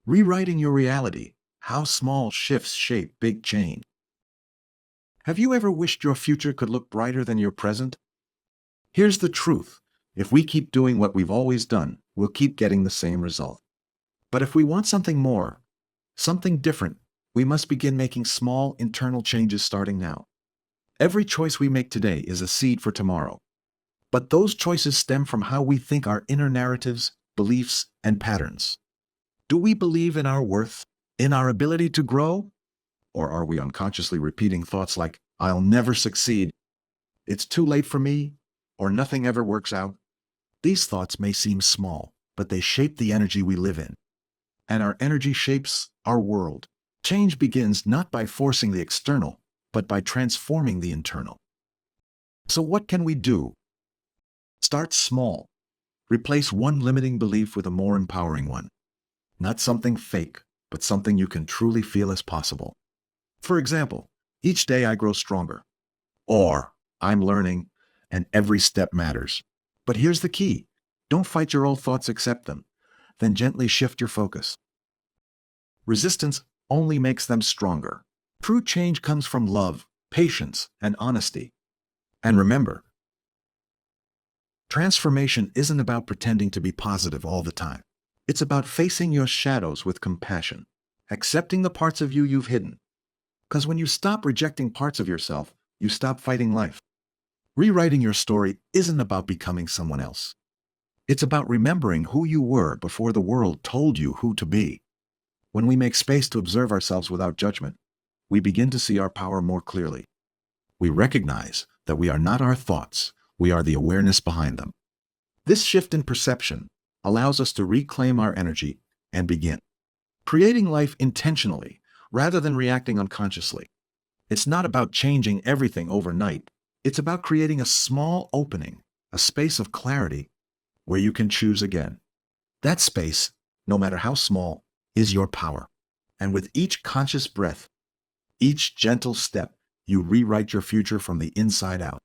Rewriting your reality. How small shifts shape big change. Have you ever wished your future could look brighter than your present? Here's the truth. If we keep doing what we've always done, we'll keep getting the same result. But if we want something more, something different, we must begin making small internal changes starting now. Every choice we make today is a seed for tomorrow. But those choices stem from how we think, our inner narratives, beliefs, and patterns. Do we believe in our worth, in our ability to grow? Or are we unconsciously repeating thoughts like, I'll never succeed, it's too late for me, or nothing ever works out? These thoughts may seem small, but they shape the energy we live in. And our energy shapes our world. Change begins not by forcing the external, but by transforming the internal. So what can we do? Start small. Replace one limiting belief with a more empowering one. Not something fake, but something you can truly feel as possible. For example, each day I grow stronger. Or, I'm learning, and every step matters. But here's the key. Don't fight your old thoughts, accept them. Then gently shift your focus. Resistance only makes them stronger. True change comes from love, patience, and honesty. And remember, transformation isn't about pretending to be positive all the time. It's about facing your shadows with compassion, accepting the parts of you you've hidden. Because when you stop rejecting parts of yourself, you stop fighting life. Rewriting your story isn't about becoming someone else. It's about remembering who you were before the world told you who to be. When we make space to observe ourselves without judgment, we begin to see our power more clearly. We recognize that we are not our thoughts, we are the awareness behind them. This shift in perception allows us to reclaim our energy and begin creating life intentionally rather than reacting unconsciously. It's not about changing everything overnight. It's about creating a small opening, a space of clarity where you can choose again. That space, no matter how small, is your power. And with each conscious breath, each gentle step, you rewrite your future from the inside out.